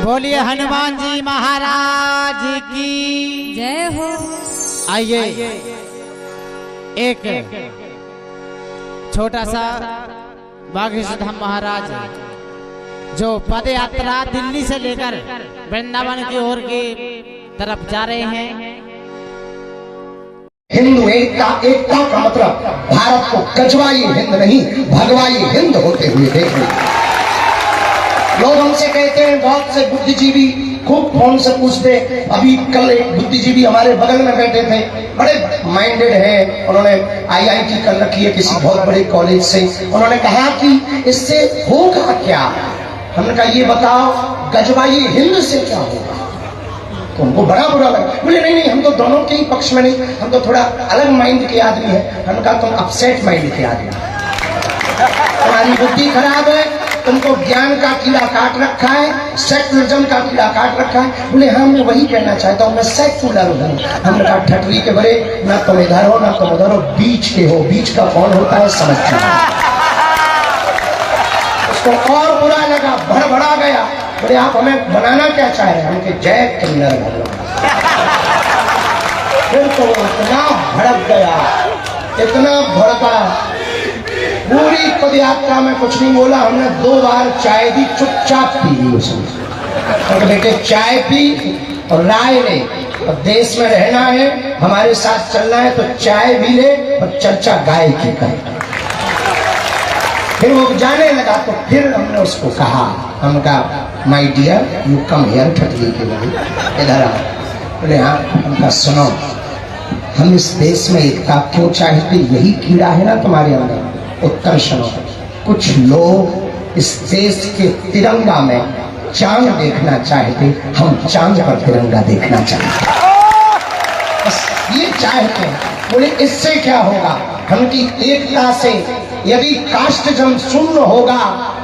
बोलिए हनुमान जी महाराज की जय हो। आइए एक छोटा सा बागेश्वर धाम महाराज जो पद यात्रा दिल्ली से लेकर वृंदावन की ओर की तरफ जा रहे हैं। हिंदू एकता, एकता का मतलब भारत को गजवाई हिंद नहीं भगवाई हिंद होते हुए देखना। लोग हमसे कहते हैं, बहुत से बुद्धिजीवी खूब फोन से पूछते। अभी कल एक बुद्धिजीवी हमारे बगल में बैठे थे, बड़े माइंडेड हैं, उन्होंने IIT कर रखी है किसी बहुत बड़े कॉलेज से। उन्होंने कहा कि इससे होगा क्या? हमने कहा ये बताओ, गजवाई हिंद से क्या होगा? तो उनको बड़ा बुरा लगा। बोले नहीं नहीं, हम तो दोनों के ही पक्ष में नहीं, हम तो थोड़ा अलग माइंड के आदमी हैं। हमने कहा तुम अपसेट माइंड के आदमी, तुम्हारी बुद्धि खराब है, तुमको ज्ञान का कीड़ा काट रखा है, सेक्युलरिज्म का कीड़ा काट रखा है। बोले हाँ, मैं वही कहना चाहता हूँ, मैं सेक्युलर हूँ। हमने कहा ठटरी के बड़े, ना तुम इधर हो ना तुम उधर हो, बीच के हो। बीच का कौन होता है समझ उसको और बुरा लगा, भड़बड़ा गया। बोले आप हमें बनाना क्या चाह रहे हैं? हमके जय किन्नर भगवान। फिर तो वो इतना भड़क गया, इतना भड़का, पूरी पदयात्रा में कुछ नहीं बोला। हमने 2 बार चाय दी, चुपचाप पी ली उसने। तो बेटे चाय पी और राय ले, और देश में रहना है, हमारे साथ चलना है, तो चाय भी ले और चर्चा गाय की करे। फिर वो जाने लगा, तो फिर हमने उसको कहा, हमने कहा my dear you come here, ठटली के लिए इधर आओ। बोले हाँ। हमका सुनो, हम इस देश में एकता क्यों चाहते? यही कीड़ा है ना तुम्हारे अंदर। उत्तर सुनो, कुछ लोग इस देश के तिरंगा में चांद देखना चाहते, हम चांद पर तिरंगा देखना चाहते, बस ये चाहते हैं। बोले इससे क्या होगा? हमकी एकता से यदि कास्टजम शून्य होगा,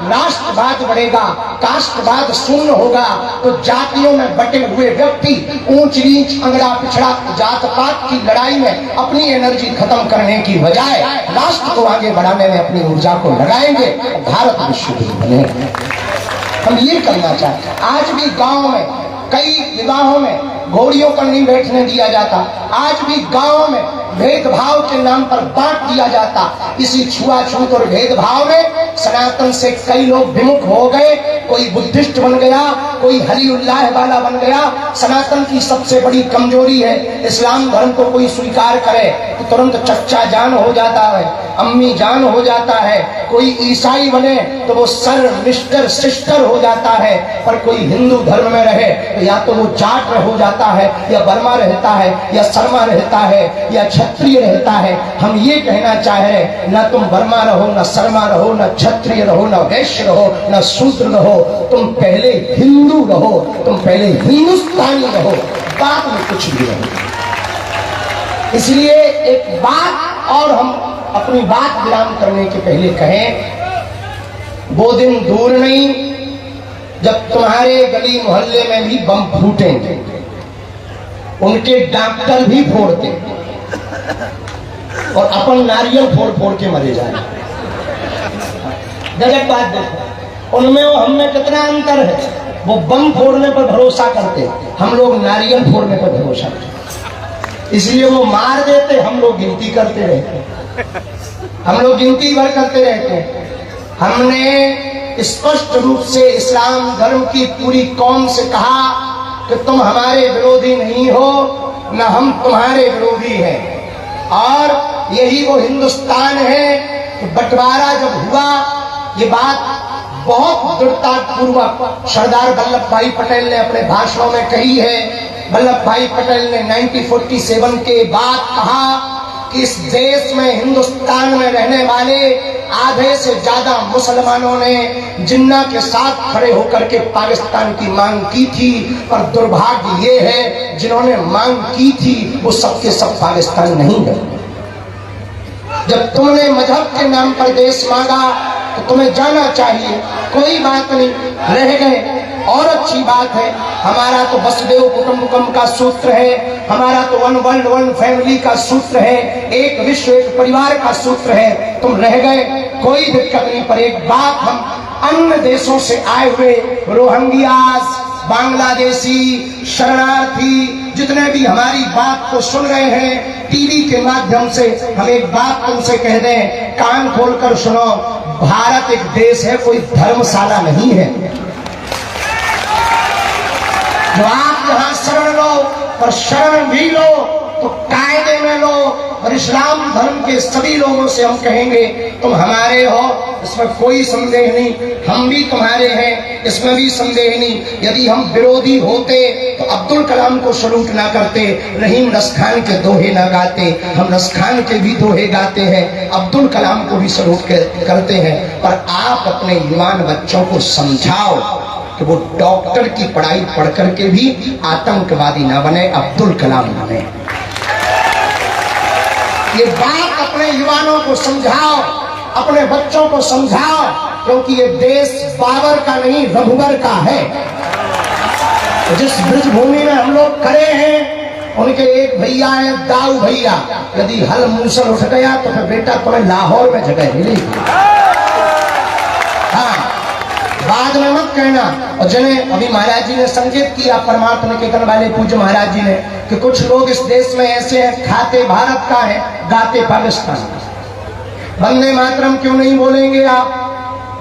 राष्ट्रवाद बढ़ेगा। कास्टवाद शून्य होगा तो जातियों में बटे हुए व्यक्ति ऊंच नीच, अंगड़ा पिछड़ा, जात पात की लड़ाई में अपनी एनर्जी खत्म करने की बजाय राष्ट्र को आगे बढ़ाने में अपनी ऊर्जा को लगाएंगे, भारत विश्व गुरु बनेगा। हम ये करना चाहते हैं। आज भी गांव में कई विवाहों में घोड़ियों पर नहीं बैठने दिया जाता। आज भी गांव में भेदभाव के नाम पर बांट दिया जाता। इसी छुआछूत और भेदभाव में सनातन से कई लोग विमुख हो गए। कोई बुद्धिस्ट बन गया, कोई हलीउल्लाह वाला बन गया। सनातन की सबसे बड़ी कमजोरी है, इस्लाम धर्म को कोई स्वीकार करे तो तुरंत चच्चा जान हो जाता है, अम्मी जान हो जाता है। कोई ईसाई बने तो वो सर, मिस्टर, सिस्टर हो जाता है। पर कोई हिंदू धर्म में रहे तो या तो वो जाट हो जाता है, या बर्मा रहता है, या शर्मा रहता है, या क्षत्रिय रहता है। हम ये कहना चाह रहे, न तुम बर्मा रहो, न शर्मा रहो, न क्षत्रिय रहो, न वैश्य रहो, न शूद्र रहो। तुम पहले हिंदू रहो, तुम पहले हिंदुस्तानी रहो, बाद में कुछ भी रहो। इसलिए एक बात और हम अपनी बात विराम करने के पहले कहें, वो दिन दूर नहीं जब तुम्हारे गली मोहल्ले में भी बम फूटेंगे, उनके डॉक्टर भी फोड़ते और अपन नारियल फोड़ फोड़ के मरे जाए। गलत बात देखो, उनमें और हमें कितना अंतर है। वो बम फोड़ने पर भरोसा करते, हम लोग नारियल फोड़ने पर भरोसा करते। इसलिए वो मार देते, हम लोग गिनती करते रहते, हम लोग गिनती भर करते रहते। हमने स्पष्ट रूप से इस्लाम धर्म की पूरी कौम से कहा कि तुम हमारे विरोधी नहीं हो, न हम तुम्हारे विरोधी हैं। और यही वो हिंदुस्तान है कि बंटवारा जब हुआ, ये बात बहुत दृढ़ता पूर्वक सरदार वल्लभ भाई पटेल ने अपने भाषणों में कही है। वल्लभ भाई पटेल ने 1947 के बाद कहा कि इस देश में, हिंदुस्तान में रहने वाले आधे से ज्यादा मुसलमानों ने जिन्ना के साथ खड़े होकर के पाकिस्तान की मांग की थी। पर दुर्भाग्य ये है, जिन्होंने मांग की थी वो सबके सब पाकिस्तान नहीं गए। जब तुमने मजहब के नाम पर देश मांगा तो तुम्हें जाना चाहिए, कोई बात नहीं, रह गए और अच्छी बात है। हमारा तो वसुदेव कुटुंबकम का सूत्र है, हमारा तो वन वर्ल्ड वन फैमिली का सूत्र है, एक विश्व एक परिवार का सूत्र है। तुम रह गए, कोई दिक्कत नहीं। पर एक बात, हम अन्य देशों से आए हुए रोहिंग्यास, बांग्लादेशी शरणार्थी जितने भी हमारी बात को सुन रहे हैं टीवी के माध्यम से, हम एक बात तुमसे कह दें, कान खोलकर सुनो, भारत एक देश है, कोई धर्मशाला नहीं है। जो आप यहाँ शरण लो और शरण भी लो तो कायदे में लो, और इस्लाम धर्म के सभी लोगों से हम कहेंगे तुम हमारे हो, इसमें कोई संदेह नहीं, हम भी तुम्हारे हैं, इसमें भी संदेह नहीं। यदि हम विरोधी होते तो अब्दुल कलाम को सलूट ना करते, रहीम रसखान के दोहे ना गाते, हम रसखान के भी दोहे गाते हैं, अब्दुल कलाम को भी सलूट करते हैं। पर आप अपने युवान बच्चों को समझाओ कि वो डॉक्टर की पढ़ाई पढ़ करके भी आतंकवादी ना बने, अब्दुल कलाम बने। ये बात अपने युवाओं को समझाओ, अपने बच्चों को समझाओ, क्योंकि ये देश बाबर का नहीं रघुवर का है। जिस ब्रज भूमि में हम लोग खड़े हैं उनके एक भैया है दाऊ भैया, यदि हल मूसल उठ गया तो फिर बेटा तुम्हें लाहौर में जगह मिलेगी। हाँ, बाद में मत कहना। और जिन्हें अभी महाराज जी ने संकेत किया, परमात्मा निकेतन वाले पूज्य महाराज जी ने, कि कुछ लोग इस देश में ऐसे हैं, खाते भारत का है, गाते पाकिस्तान। वंदे मातरम क्यों नहीं बोलेंगे आप?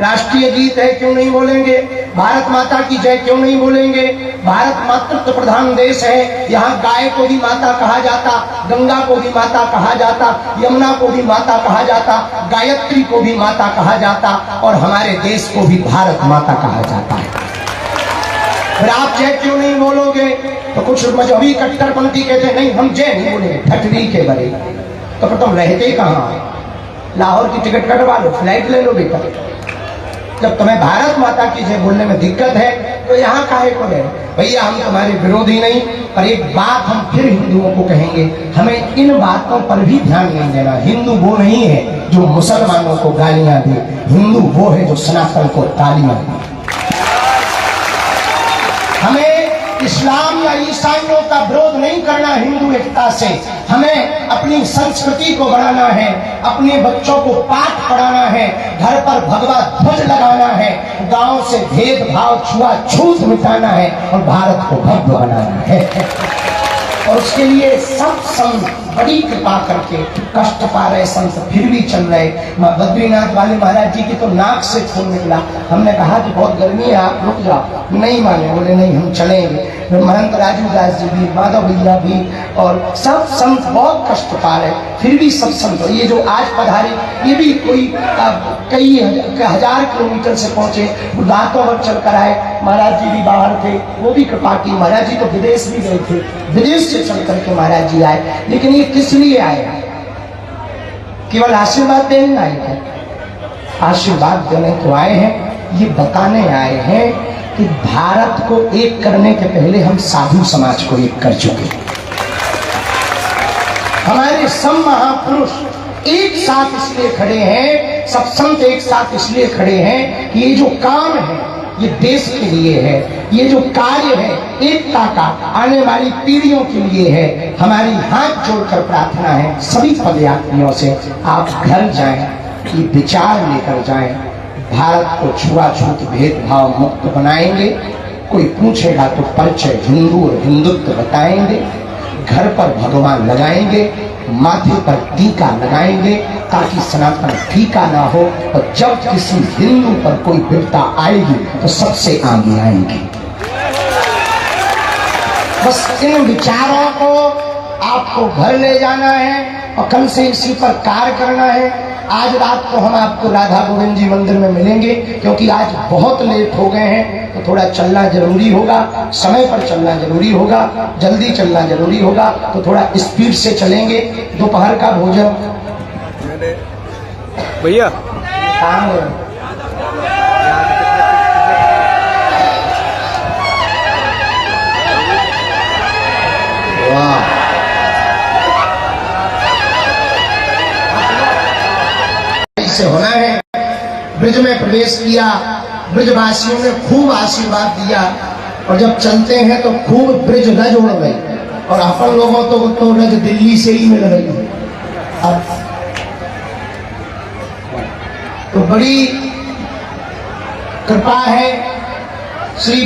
राष्ट्रीय गीत है क्यों नहीं बोलेंगे? भारत माता की जय क्यों नहीं बोलेंगे? भारत मातृत्व प्रधान देश है, यहाँ गाय को भी माता कहा जाता, गंगा को भी माता कहा जाता, यमुना को भी माता कहा जाता, गायत्री को भी माता कहा जाता, और हमारे देश को भी भारत माता कहा जाता है। फिर आप जय क्यों नहीं बोलोगे? तो कुछ मजहबी कट्टरपंथी कहते नहीं हम जय नहीं बोलेंगे, ठटरी के बरे। तो फिर तुम रहते कहाँ? लाहौर की टिकट कटवा लो, फ्लाइट ले लो बेटा। जब तुम्हें भारत माता की जय बोलने में दिक्कत है तो यहाँ काहे को रहे? भैया हम तुम्हारे विरोधी नहीं, पर एक बात हम फिर हिंदुओं को कहेंगे, हमें इन बातों पर भी ध्यान नहीं देना। हिंदू वो नहीं है जो मुसलमानों को गालियां दे, हिंदू वो है जो सनातन को तालियां दे। हमें इस्लाम या ईसाइयों का विरोध नहीं करना हिंदू एकता से, हमें अपनी संस्कृति को बढ़ाना है, अपने बच्चों को पाठ पढ़ाना है, घर पर भगवा ध्वज लगाना है, गांव से भेदभाव छुआछूत मिटाना है और भारत को भव्य बनाना है। और उसके लिए सब संत बड़ी कृपा करके, कष्ट पा रहे संत फिर भी चल रहे। बद्रीनाथ वाले महाराज जी की तो नाक से खून निकला, हमने कहा कि बहुत गर्मी है आप रुक जाओ, नहीं माने, बोले नहीं हम चलेंगे। महंत राजू दास जी भी, माधव भैया भी, और सब संत बहुत कष्ट पा रहे, फिर भी सब संत, ये जो आज पधारे ये भी कोई कई हजार किलोमीटर से पहुंचे, रातों भर चल कर आए। महाराज जी भी बाहर थे, वो भी कृपा की, महाराज जी तो विदेश भी गए थे, विदेश से चल करके महाराज जी आए। लेकिन ये किस लिए आए? केवल आशीर्वाद देने आए थे? आशीर्वाद देने तो आए हैं, ये बताने आए हैं कि भारत को एक करने के पहले हम साधु समाज को एक कर चुके। हमारे सब महापुरुष एक साथ इसलिए खड़े हैं, सब संत एक साथ इसलिए खड़े हैं कि ये जो काम है ये देश के लिए है, ये जो कार्य है एकता का आने वाली पीढ़ियों के लिए है। हमारी हाथ जोड़कर प्रार्थना है सभी पदयात्रियों से, आप घर जाएं, ये विचार लेकर जाएं, भारत को छुआछूत भेदभाव मुक्त बनाएंगे। कोई पूछेगा तो परिचय हिंदू और हिंदुत्व बताएंगे, घर पर भगवान लगाएंगे, माथे पर टीका लगाएंगे ताकि सनातन टीका ना हो, और जब किसी हिंदू पर कोई विपदा आएगी तो सबसे आगे आएंगे। बस इन विचारों को आपको घर ले जाना है और कल से इसी पर कार्य करना है। आज रात को हम आपको राधा गोविंद जी मंदिर में मिलेंगे, क्योंकि आज बहुत लेट हो गए हैं, तो थोड़ा चलना जरूरी होगा, समय पर चलना जरूरी होगा, जल्दी चलना जरूरी होगा, तो थोड़ा स्पीड से चलेंगे। दोपहर का भोजन भैया से होना है। ब्रज में प्रवेश किया, ब्रजवासियों ने खूब आशीर्वाद दिया, और जब चलते हैं तो खूब ब्रज रज उड़ गई, और अपन लोगों तो रज दिल्ली से ही मिल रही है। अब तो बड़ी कृपा है श्री